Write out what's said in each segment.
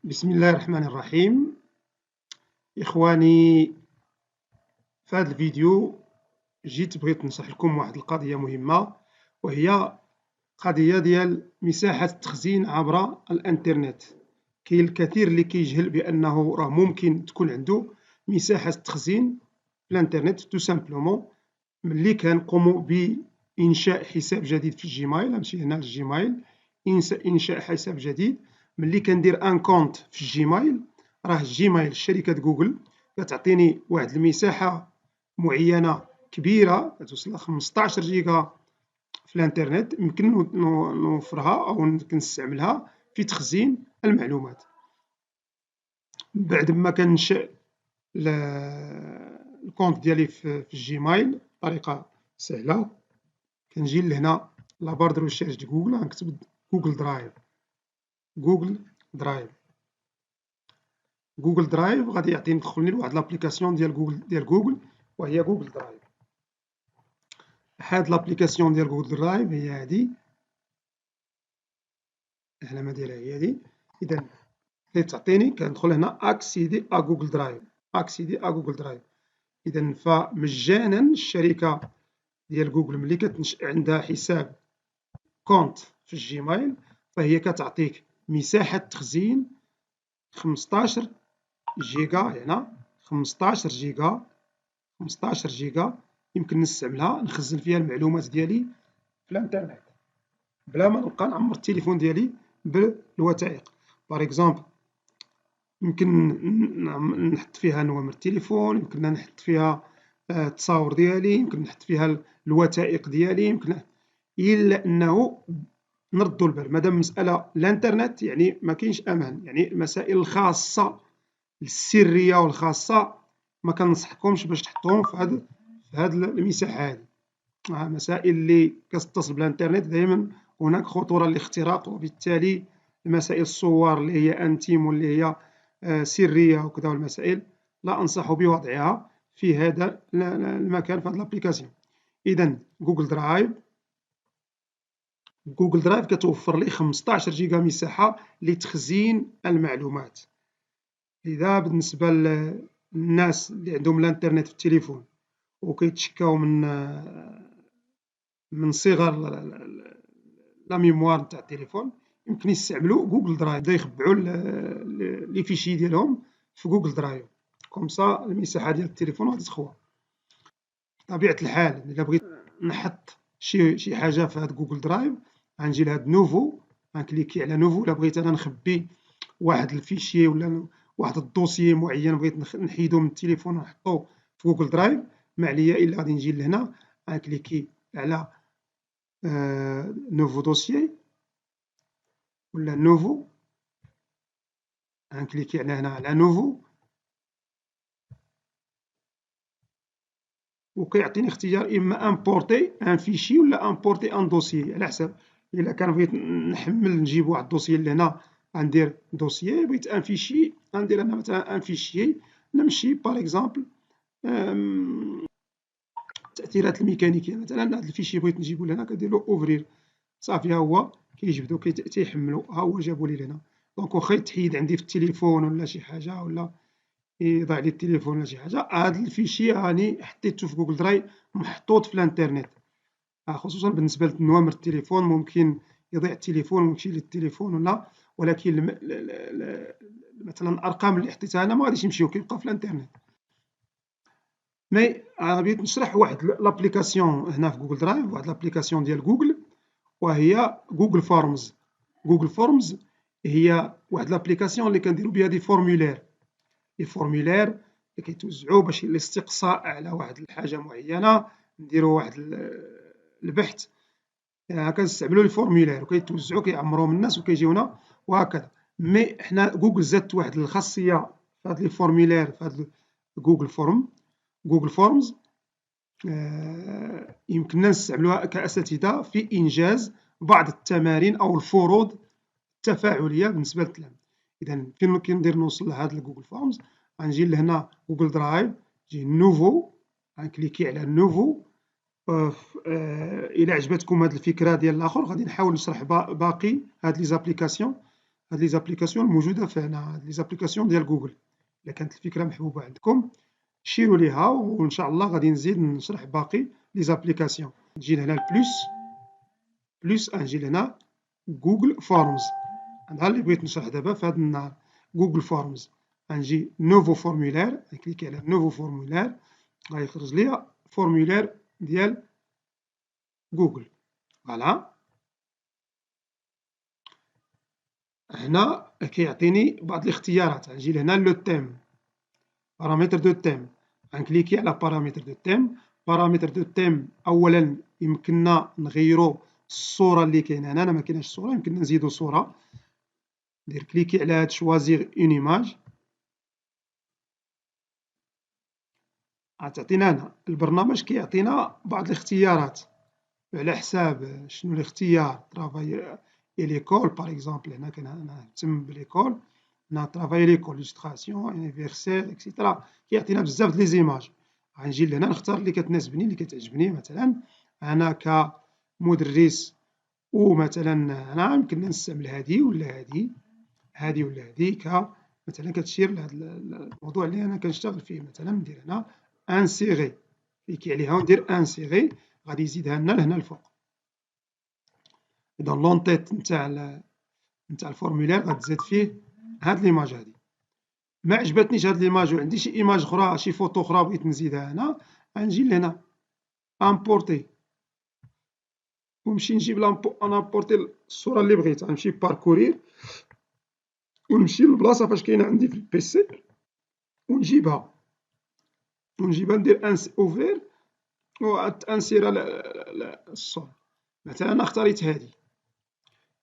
بسم الله الرحمن الرحيم. إخواني، في هذا الفيديو بغيت نشرح لكم واحد القضية مهمة، وهي قضية ديال مساحة التخزين عبر الانترنت. كاين الكثير اللي كيجهل بأنه راه ممكن تكون عنده مساحة تخزين في الانترنت تو سامبلومون ملي كنقوموا بإنشاء حساب جديد في الجيميل. نمشي هنا للجيميل، إنشاء حساب جديد. ملي كندير ان كونت في الجيميل، راه الجيميل شركة جوجل كتعطيني واحد المساحة معينة كبيرة كتوصل ل 15 جيجا في الانترنت، يمكن نوفرها أو نستعملها في تخزين المعلومات. بعد ما كننشئ الكونت ديالي في الجيميل بطريقة سهلة، كنجي لهنا لابار دو ريشيرش ديال جوجل، غنكتب جوجل درايف. جوجل درايف غادي يعطيني يدخلني لواحد لابليكاسيون ديال جوجل وهي جوجل درايف. هاد لابليكاسيون ديال جوجل درايف هي هادي، العلامة ديالها هي هادي. إذا اللي تعطيني كندخل هنا أكسيدي أ جوجل درايف. إذا فمجانا الشركة ديال جوجل ملي كتنشأ عندها حساب كونت في الجيميل، فهي كتعطيك مساحة تخزين 15 جيجا. هنا 15 جيجا يمكن نستعملها نخزن فيها المعلومات ديالي في الانترنت بلا ما نبقى نعمر التليفون ديالي بالوثائق. باغ اكزومبل يمكن نحط فيها نوامر التليفون، يمكن نحط فيها التصاور ديالي، يمكن نحط فيها الوثائق ديالي، يمكن إلا أنه نردوا البال مادام مسألة الانترنت يعني ما كاينش أمان. يعني المسائل الخاصة السرية والخاصة ما كنصحكمش باش تحطوهم في هاد المساحة هادي. مسائل اللي كتتصل بالانترنت دائما هناك خطورة للاختراق، وبالتالي مسائل الصور اللي هي انتيم واللي هي سرية وكذا، والمسائل لا أنصح بوضعها في هذا المكان في هذه الابليكاسيون. إذا جوجل درايف كتوفر لي 15 جيجا مساحة لتخزين المعلومات. إذا بالنسبة للناس اللي عندهم الانترنت في التليفون وكيتشكاو من صغر لا ميموار تاع التليفون، يمكن يستعملوا جوجل درايف، يبداو يخبعوا لي فيشي ديالهم في جوجل درايف، كومسا المساحة ديال التليفون غادي تخوى. بطبيعة الحال إلا بغيت نحط شي حاجة في هاد جوجل درايف، غنجي لهاد نوفو، غنكليكي على نوفو. إلا بغيت أنا نخبي واحد الفيشي ولا واحد الدوسيي معين بغيت نحيدو من التليفون ونحطو في جوجل درايف، ما عليا إلا غادي نجي لهنا غنكليكي على نوفو دوسيي ولا نوفو، غنكليكي على هنا على نوفو، وكيعطيني اختيار إما امبورتي ان فيشي ولا امبورتي ان دوسيي، على حساب. إلا كان بغيت نحمل نجيب واحد الدوسيي لهنا غندير دوسيي، بغيت ان فيشي غندير أنا مثلا ان فيشي. نمشي باغ اكزومبل التأثيرات الميكانيكية، مثلا هذا الفيشي بغيت نجيبو لهنا كنديرلو اوفرير، صافي ها هو كيجبدو تيحملو، ها هو جابو لي لهنا. دونك واخا يتحيد عندي في التليفون ولا شي حاجة، ولا يضيع لي التليفون ولا شي حاجة، هاد الفيشي راني حطيتو في جوجل درايف محطوط في الانترنت. خصوصا بالنسبة لنوامر التليفون، ممكن يضيع التليفون ويمشي للتليفون ولا، ولكن مثلا الأرقام اللي حطيتها أنا ما غاديش يمشيو، كيبقاو في الانترنت. مي أنا بغيت نشرح واحد لابليكاسيون هنا في جوجل درايف، واحد لابليكاسيون ديال جوجل، وهي جوجل فورمز. جوجل فورمز هي واحد لابليكاسيون اللي كنديرو بها دي فورمولير، اللي كيتوزعوا باش الاستقصاء على واحد الحاجة معينة، نديرو واحد البحث، كنستعملوا الفورمولير وكيتوزعوا كيعمروهم الناس وكيجيونا وهكذا. مي حنا جوجل زادت واحد الخاصية في هاد الفورمولير، في هاد جوجل فورمز، يمكننا نستعملوها كأساتذة في إنجاز بعض التمارين أو الفروض التفاعلية بالنسبة للتلاميذ. إذا فين كندير نوصل لهاد الجوجل فورمز؟ غنجي لهنا جوجل درايف، نجي نوفو، غنكليكي على نوفو. إلا عجبتكم هاد الفكرة ديال الآخر غادي نحاول نشرح باقي هاد لي زابليكاسيون هاد لي زابليكاسيون الموجودة في هنا، هاد لي زابليكاسيون ديال جوجل. إلا كانت الفكرة محبوبة عندكم شيروا ليها، وإن شاء الله غادي نزيد نشرح باقي لي زابليكاسيون. نجي لهنا البلوس، نجي لهنا جوجل فورمز، هذا اللي بغيت نشرح دابا في هذا النهار. جوجل فورمز، غنجي نوفو فورمولير، نكليكي على نوفو فورمولير، غيخرج لي فورمولير ديال جوجل. فوالا، هنا كيعطيني بعض الاختيارات. غنجي لهنا لو تيم، بارامتر دو تيم، غنكليكي على بارامتر دو تيم. بارامتر دو تيم اولا يمكننا نغيرو الصورة اللي كاينة هنا، أنا ما كايناش الصورة، يمكننا نزيدو صورة. ندير كليكي على هاد شوازيغ اون ايماج، غتعطينا هنا البرنامج كيعطينا بعض الاختيارات على حساب شنو الاختيار. ترافاي اي ليكول باغ اكزومبل، هنا كنهتم بليكول، هنا ترافاي ليكول إلستراسيون انيفرسير اكسيتيرا، كيعطينا بزاف د لي زيماج. غنجي لهنا نختار اللي كتناسبني اللي كتعجبني. مثلا أنا كمدرس، ومثلا أنا يمكننا نستعمل هادي ولا هادي، هادي ولا هادي، مثلا كتشير لهاد الموضوع اللي أنا كنشتغل فيه. مثلا ندير هنا انسيغي، كليكي عليها وندير انسيغي، غادي يزيدها لنا لهنا الفوق. إذا لونتيت نتاع الفورمولير غتزاد فيه هاد ليماج هادي. ما عجبتنيش هاد ليماج وعندي شي ايماج اخرى، شي فوتو اخرى بغيت نزيدها هنا، غنجي لهنا امبورتي، ونمشي نجيب نامبورتي الصورة اللي بغيت. غنمشي باركورير ونمشي للبلاصة فاش كاينة عندي في البيسي، ونجيبها ندير اوفير وانسيرا الصورة. مثلا أنا اختاريت هادي.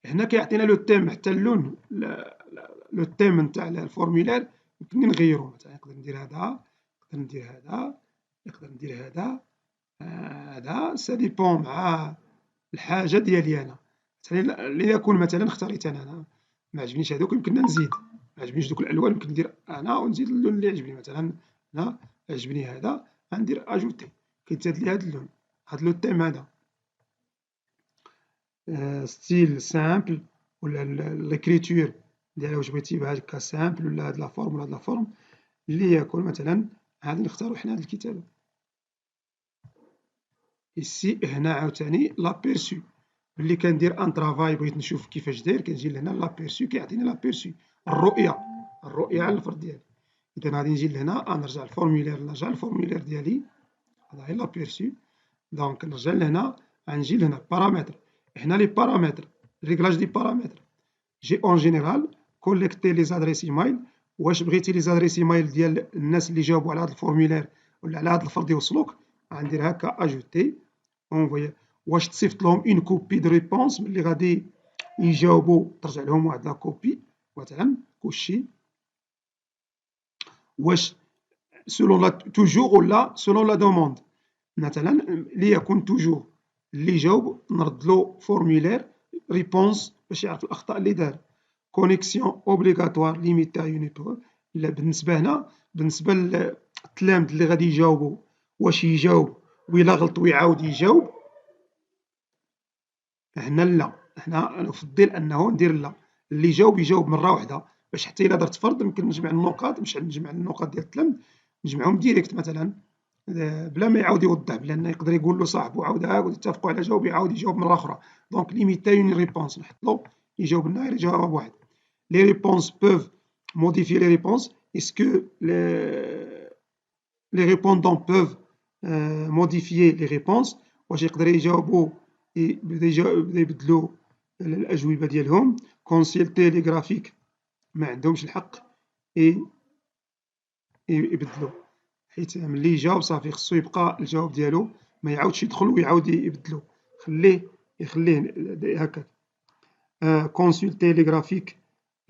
هنا كيعطينا لو تيم، حتى اللون لو تيم نتاع الفورمولير يمكنني نغيرو. مثلا نقدر ندير هذا، نقدر ندير هذا، نقدر ندير هذا، هذا سا ديبون مع الحاجة ديالي أنا. مثلا ليكون مثلا اختاريت أنا ما عجبنيش هذوك، يمكننا نزيد. ما عجبنيش دوك الألوان، يمكن ندير أنا ونزيد اللون اللي عجبني. مثلا هنا عجبني هذا، غندير أجوتي، كيتزاد لي هذا اللون، هذا لو تيم هذا. ستيل سامبل ولا ليكريتور ديالها واش بغيتي هكا سامبل ولا هاد لا فورم ولا هاد لا فورم اللي يكون. مثلا غادي نختارو حنا هاد الكتابة. إيسي هنا عاوتاني لابيرسو، ملي كندير ان ترافاي بغيت نشوف كيفاش داير، كنجي لهنا لابيرسو، كيعطيني لابيرسو الرؤية على الفرد ديالي. إذا غادي نجي لهنا نرجع للفورمولير ديالي، هذا هي لابيرسو. دونك نرجع لهنا، غنجي لهنا بارامتر. هنا لي بارامتر، ريغلاج دي بارامتر، جي اون جينيرال كوليكتي لي زادريس ايميل. واش بغيتي لي زادريس ايميل ديال الناس اللي جاوبوا على هذا الفورمولير ولا على هذا الفرد يوصلوك، غندير هكا اجوتي اونفويي. واش تصيفط لهم اون كوبي دو ريبونس ملي غادي يجاوبوا، ترجع لهم واحد لا كوبي مثلا كلشي. واش سولون لا توجور ولا سولون لا دوموند، مثلا ليكون توجور اللي جاوب نرد له فورمولير ريبونس باش يعرف الاخطاء اللي دار. كونيكسيون اوبليغاتوار ليميتي ا اون ايبور، لا بالنسبه هنا بالنسبه للتلامذ اللي غادي يجاوبوا، واش يجاوب وإلا غلط ويعاود يجاوب. هنا لا، هنا نفضل انه ندير لا، اللي يجاوب مره واحده، باش حتى الا درت فرض يمكن نجمع النقاط، مش نجمع النقاط ديال التلامذ، نجمعهم ديريكت مثلا بلا ما يعاود يوضح، بلان يقدر يقول له صاحبو عاود يتفقوا على جواب، يعاود يجاوب مره اخرى. دونك ليميتي اون ريبونس، نحط له يجاوب لنا غير جواب واحد. لي ريبونس بوف modifier les réponses. Est-ce que les répondants peuvent modifier les réponses؟ واش يقدر يجاوبوا يبدا يبدلوا الأجوبة ديالهم. كونسيلتي لي غرافيك، ما عندهمش الحق يبدلوا، حيت ملي يجاوب صافي خصو يبقى الجواب ديالو، ما يعاودش يدخل ويعاود يبدلو، يخليه هكاك. كونسيلتي لي غرافيك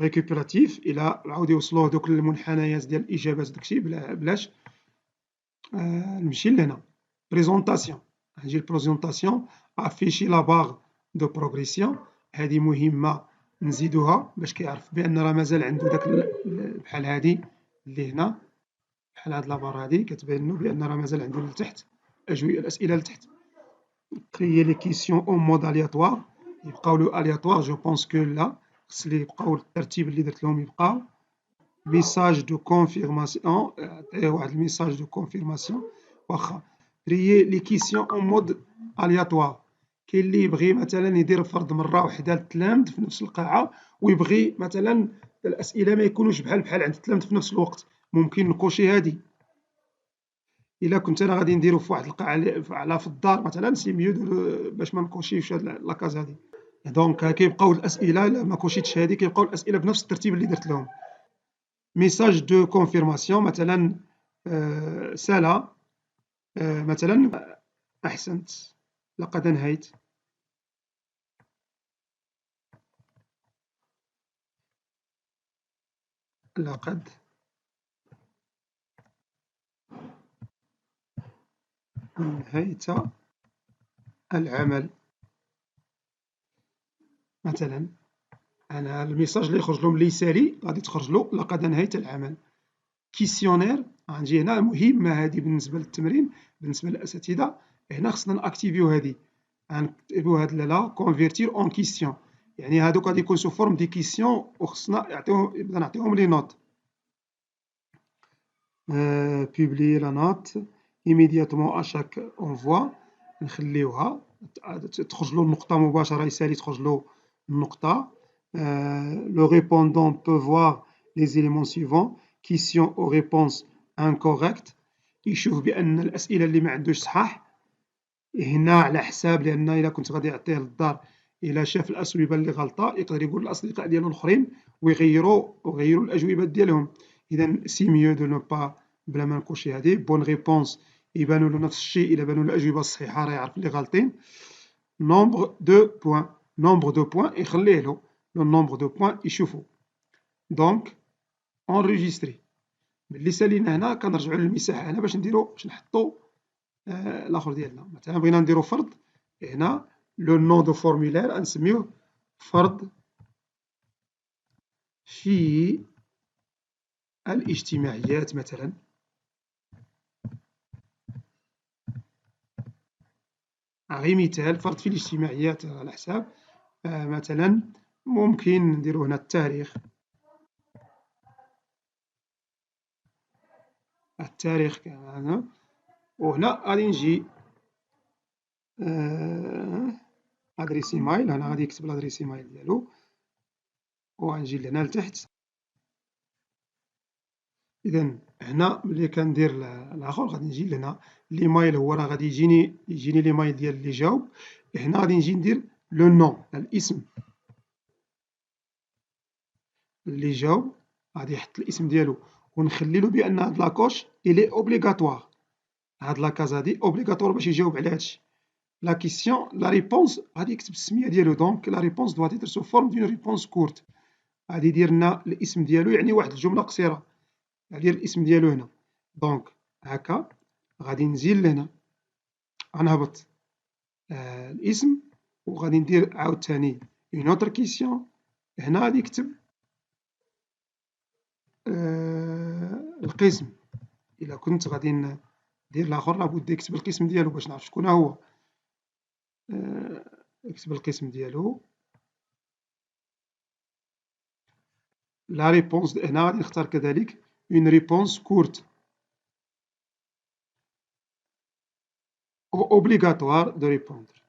ريكوبيراتيف، إلا عاود يوصلوه دوك المنحنيات ديال الإجابات داكشي بلاش. نمشي لهنا بريزونطاسيون، نجي لبريزونطاسيون، افيشي لا باغ دو بروغريسيون، هذه مهمة نزيدوها باش كيعرف بأن راه مازال عنده داك بحال هادي اللي هنا، بحال هاد لابار هادي كتبين له بأن راه مازال عنده لتحت الأسئلة لتحت. كريي لي كيسيون اون مود الياتوار، يبقاو له الياتوار، جو بونس كو لا، خص لي يبقاو الترتيب اللي درت لهم يبقاو. ميساج دو كونفيرماسيون، عطيه واحد الميساج دو كونفيرماسيون. واخا تريي لي كيسيون اون مود الياتوار، كاين اللي يبغي مثلا يدير فرض مره وحده للتلامذ في نفس القاعه، ويبغي مثلا الاسئله ما يكونوش بحال عند التلامذ في نفس الوقت، ممكن نكوشي هادي. الا كنت انا غادي نديرو في واحد القاعه على في الدار مثلا، سي ميو باش ما نكوشيوش هاد لاكاز هادي. دونك كيبقاو الاسئله، الا ما كوشيتش هادي كيبقاو الاسئله بنفس الترتيب اللي درت لهم. ميساج دو كونفيرماسيون مثلا سالا مثلا احسنت، لقد انهيت. لقد انهيت العمل مثلا. انا الميساج اللي يخرج لهم ليس لي غادي تخرج له لقد انهيت العمل. كيسيونير غنجي هنا مهمه هذه بالنسبه للتمرين، بالنسبه للاساتذه. هنا خصنا ناكتيفيو هذه، غنكتبو هاد لا كونفيرتير اون كيسيون، يعني هادوك غادي يكون سو فورم دي كيسيون، وخصنا نبدا نعطيهم لي نوت. بوبليي لا نوت immédiatement à chaque envoi، نخليوها تخرج له النقطة مباشرة، يسالي تخرج له النقطة. le répondant peut voir les éléments suivants: question ou réponse incorrecte، يشوف بأن الأسئلة اللي ما عندوش صحاح هنا على حساب، لأن إلا كنت غادي يعطيه للدار إلا شاف الأجوبة اللي غلطة يقدر يقول للأصدقاء ديالو الآخرين ويغيروا الأجوبة ديالهم. إذا سي ميو دو نو با، بلا ما نكوشي هادي. بون ريبونس يبانوا له نفس الشيء، إلا بانوا الأجوبة الصحيحة راه يعرف اللي غالطين. نومبر دو بوان، نومبر دو بوان يخليه له، لو نومبر دو بوان يشوفو. دونك اونريجيستري. ملي سالينا هنا كنرجعو للمساحة هنا باش نديرو باش نحطو الاخر ديالنا. مثلا بغينا نديرو فرض، هنا لو نون دو فورمولير غنسميوه فرض في الاجتماعيات مثلا. غير مثال، فرض في الاجتماعيات على حساب مثلا ممكن نديرو هنا التاريخ. التاريخ هنا، وهنا غادي نجي ادريس ايميل. هنا غادي يكتب لادريس ايميل ديالو، وغنجي لهنا لتحت. إذا هنا ملي كندير الآخر غادي نجي لهنا الإيميل، هو راه غادي يجيني الإيميل ديال اللي جاوب. هنا غادي نجي ندير لو نون، الاسم اللي جاوب، غادي يحط الاسم ديالو، ونخلي له بأن هاد لاكوش إلي أوبليغاتوار، هاد لاكاز هادي أوبليغاتوار باش يجاوب على هادشي. لا كيسيون لا ريبونس غادي يكتب السمية ديالو، دونك لا ريبونس دوات إتر سو فورم دون ريبونس كورت. غادي يدير لنا الاسم ديالو، يعني واحد الجملة قصيرة، غادي الاسم ديالو هنا. دونك هكا غادي نزيد لهنا، غنهبط الاسم، وغادي ندير عاوتاني اون اوتر كيسيون. هنا غادي يكتب القسم. إلا كنت غادي ندير الآخر لابد يكتب القسم ديالو باش نعرف شكون هو. يكتب القسم ديالو. لا ريبونس هنا غادي نختار كذلك اون ريبونس كورت اوبليغاتوار دو ريبوندر.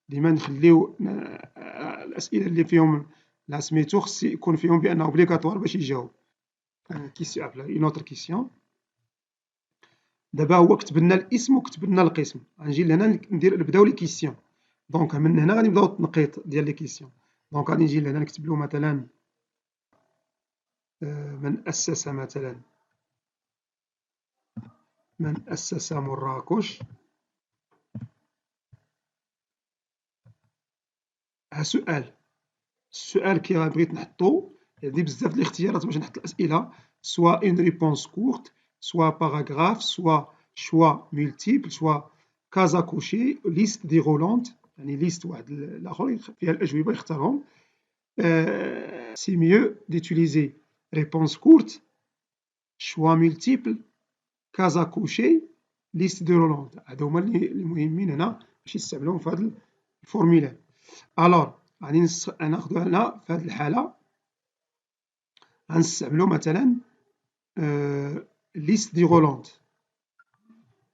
ديما نخليو الأسئلة اللي فيهم لا سميتو خص يكون فيهم بأنه اوبليغاتوار باش يجاوب. كيسيون اون اوتر كيسيون. دابا هو كتب لنا الاسم وكتب لنا القسم، غنجي لهنا نبداو لي كيسيون. دونك من هنا غادي نبداو التنقيط ديال لي كيسيون. دونك غادي نجي لهنا نكتب له مثلا من أسس مراكش. ها سؤال، السؤال كي بغيت نحطو عندي بزاف د الاختيارات باش نحط الأسئلة، سوا اون ريبونس كورت، سوا باراغراف، سوا شوا مولتيبل، سوا كازا كوشي، ليست ديغولونت، يعني ليست واحد الآخر فيها الأجوبة يختارهم. سي ميو ديتيليزي ريبونس كورت، شوا مولتيبل، كازا كوشي، ليست ديغولونت. هادو هما اللي مهمين هنا باش يستعملوهم في هاد الفورميلار. ألور غادي ناخدو هنا في هاد الحالة غنستعملو مثلا ليست دي غولاند.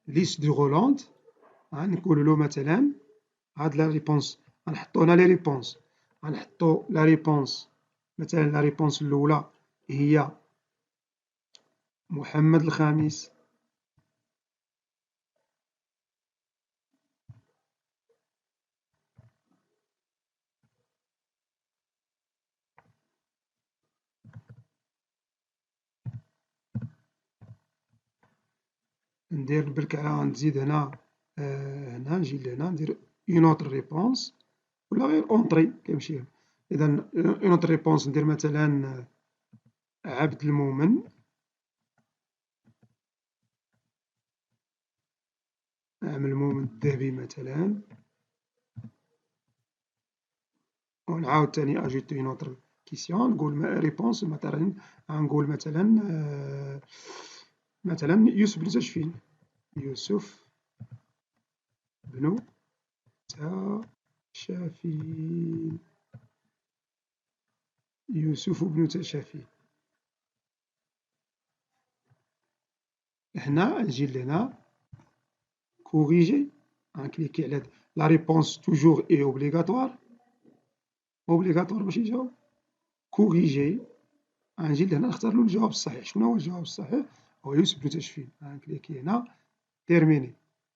ليست دي غولاند غنقولو مثلا هاد لا ريبونس، غنحطو هنا لي ريبونس، غنحطو لا ريبونس مثلا لا ريبونس الأولى هي محمد الخامس، ندير بالك نزيد هنا هنا نجي لهنا ندير اون اوتر ريبونس ولا غير اونطري كيمشي. إذا اون اوتر ريبونس ندير مثلا عبد المؤمن، عبد المؤمن الذهبي مثلا، ونعاود تاني اجوتي اون اوتر كيسيون نقول ريبونس مثلا غنقول مثلا يوسف بن تاشفين، يوسف بن تاشفين، يوسف بن تاشفين. هنا نجي لهنا كوريجي، غنكليكي على لا ريبونس توجور اي اوبليغاتوار، اوبليغاتوار باش يجاوب. كوريجي غنجي لهنا نختار له الجواب الصحيح. شنو هو الجواب الصحيح؟ هو يوسف بن تاشفين. غنكليكي هنا تيرميني،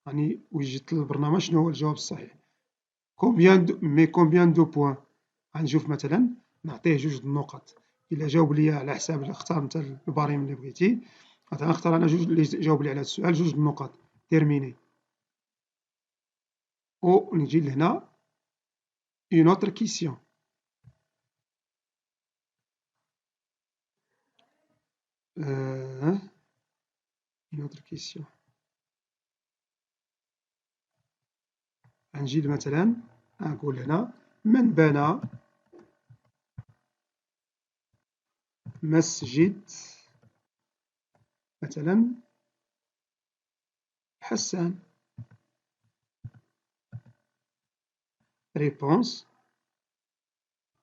راني وجدت للبرنامج شنو هو الجواب الصحيح. كومبيان دو بوان، غنشوف مثلا نعطيه 2 النقط. إلا جاوب لي على حساب اختار انت البريم اللي بغيتي، مثلا نختار أنا 2 اللي جاوب لي على هذا السؤال 2 النقط، تيرميني. و نجي لهنا اون اوتر كيسيون. اون اوتر كيسيون، غنجي مثلا غنقول هنا من بنى مسجد مثلا حسان. ريبونس،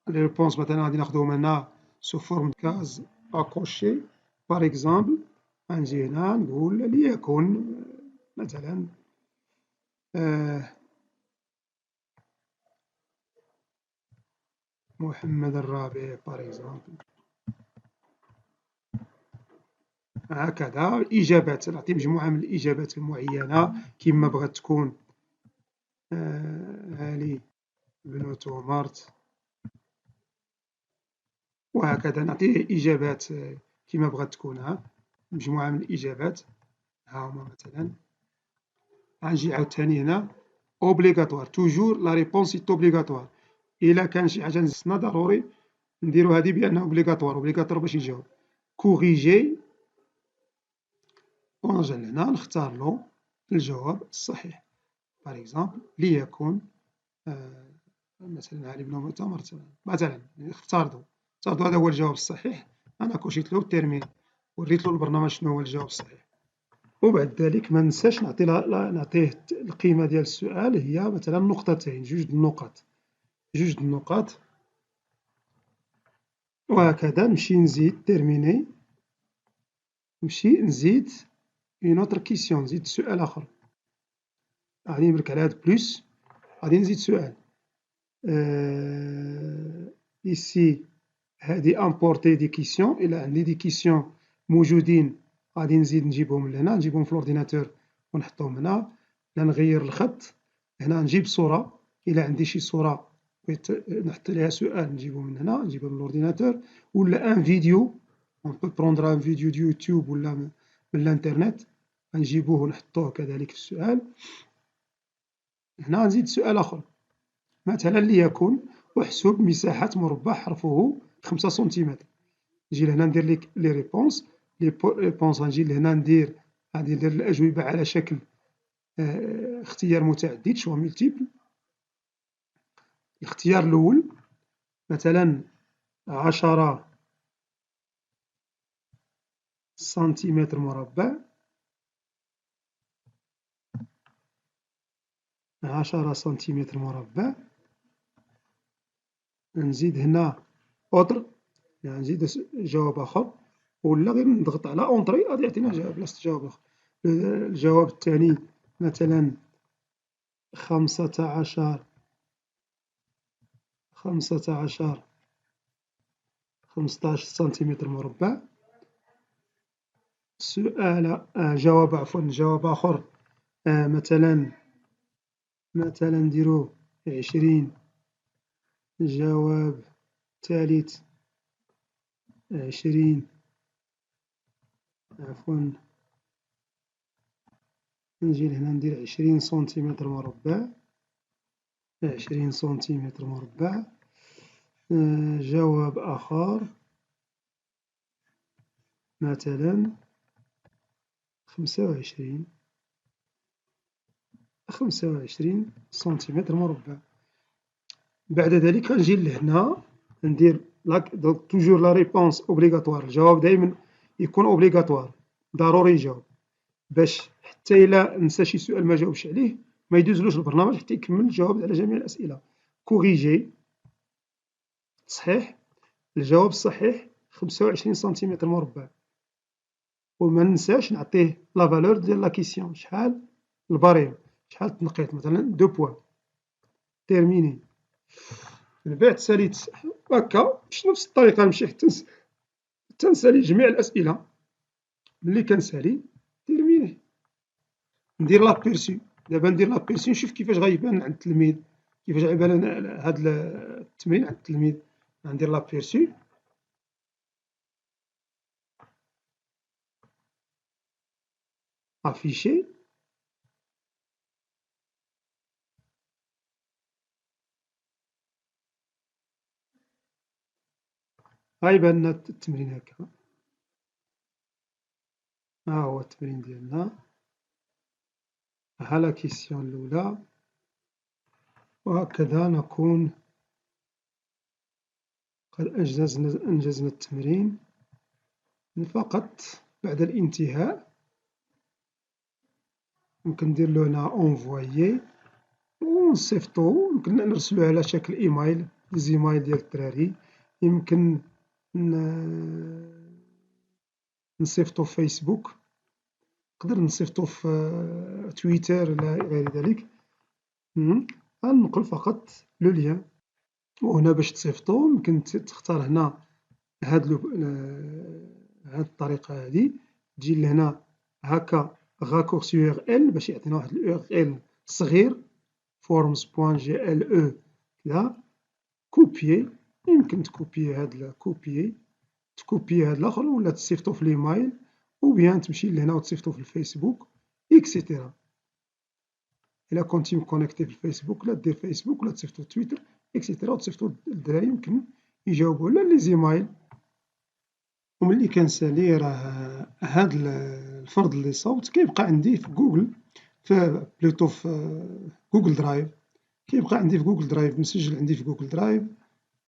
لي ريبونس مثلا غادي ناخدهم هنا سو فورم كاز اكوشي. باغ اكزومبل غنجي هنا نقول ليكن مثلا محمد الرابع باغ اكزومبل. هكذا إجابات، نعطي مجموعة من الإجابات المعينة كما بغات تكون. علي بن تومارت، وهكذا نعطيه إجابات كما بغات تكون. مجموعة من الإجابات ها هما مثلا. غنجي عاوتاني هنا اوبليغاتوار، توجور لا ريبونس ايت اوبليغاتوار. إلا كان شي حاجة نسنا ضروري نديرو هادي بأنها اوبليغاتوار، اوبليغاتوار باش يجاوب. كوريجي، ونرجع لهنا نختارلو الجواب الصحيح. باغ اكزومبل ليكن مثلا علي بن تومارت مثلا، اختارتو هذا هو الجواب الصحيح. أنا كوشيتلو تيرميني، وريتلو البرنامج شنو هو الجواب الصحيح. وبعد ذلك ما ننساش نعطيه القيمة ديال السؤال هي مثلا نقطتين، 2 النقط، 2 النقط. وهكذا نمشي نزيد تيرميني، نمشي نزيد اون اوتر كيسيون، نزيد سؤال آخر. غادي نبرك على هاد بلوس، غادي نزيد سؤال. إيسي هادي امبورتي دي كيسيون، إلا عندي دي كيسيون موجودين غادي نزيد نجيبهم لهنا، نجيبهم في الأورديناتور ونحطهم هنا. لا نغير الخط، هنا نجيب صورة، إلا عندي شي صورة بغيت نحط ليها سؤال نجيبو من هنا، نجيبو من الأورديناتور. ولا ان فيديو، اون بو بروندر ان فيديو دو يوتيوب ولا من الانترنت، غنجيبوه ونحطوه كذلك في السؤال. هنا نزيد سؤال آخر، مثلا ليكن احسب مساحة مربع حرفه 5 سنتيمتر. نجي لهنا ندير لي ريبونس، غنجي لهنا غادي ندير الأجوبة على شكل اختيار متعدد، شوا مولتيبل. الاختيار الأول مثلا 10 سنتيمتر مربع، 10 سنتيمتر مربع. نزيد هنا أوتر يعني نزيد جواب آخر، ولا غير نضغط على أونطري غادي يعطينا بلاصة جواب آخر. الجواب الثاني مثلا 15 سنتيمتر مربع. سؤال جواب آخر مثلا نديرو 20. جواب ثالث 20 نجي لهنا ندير 20 سنتيمتر مربع. 20 سنتيمتر مربع. جواب آخر مثلا 25 سنتيمتر مربع. بعد ذلك غنجي لهنا ندير توجور لا ريبونس اوبليغاتوار. الجواب دائما يكون اوبليغاتوار، ضروري يجاوب، باش حتى إلا نسى شي سؤال ما جاوبش عليه ما يدوزلوش البرنامج حتى يكمل الجواب على جميع الأسئلة. كوريجي صحيح. الجواب الصحيح 25 سنتيمتر مربع، وما ننساش نعطيه لا فالور ديال لا كيسيون، شحال الباريم، شحال تنقيط، مثلا 2 بوان. تيرميني. من بعد ساليت هكا بنفس الطريقة نمشي حتى نسالي جميع الأسئلة. ملي كنسالي تيرميني. ندير لابيرسي. دابا ندير لابيرسي نشوف كيفاش غيبان عند التلميذ، كيفاش غيبان هاد التمرين عند التلميذ. غندير لابيرسي. افيشي. غيبان لنا التمرين هكا. ها هو التمرين ديالنا، ها لا كيسيون الأولى. وهكذا نكون قد أنجزنا التمرين. فقط بعد الانتهاء يمكن نديرلو هنا أونفوايي ونصيفطو، يمكن نرسلوه على شكل إيمايل، زيمايل ديال الدراري، يمكن نصيفطو في فيسبوك، نقدر نصيفطو في تويتر إلى غير ذلك. غنقل فقط لو ليان، وهنا باش تصيفطو يمكن تختار هنا هاد الطريقة هادي، تجي لهنا هاكا راكورسي يو ار ال باش يعطينا واحد اليو ار ال صغير forms.gle كدا. كوبيي، يمكن تكوبيي هاد الآخر ولا تصيفطو في الإيمايل، أو بيان تمشي لهنا وتصيفطو في الفيسبوك إكسيتيرا. إلا كنتي مكونيكتي في الفيسبوك ولا دير فيسبوك ولا تصيفطو في تويتر إكسيتيرا، وتصيفطو للدراري يمكن يجاوبو ولا لي زيمايل. وملي كنسالي راه هاد الفرض اللي صوبت كيبقى عندي في جوجل، في جوجل درايف، كيبقى عندي في جوجل درايف، مسجل عندي في جوجل درايف.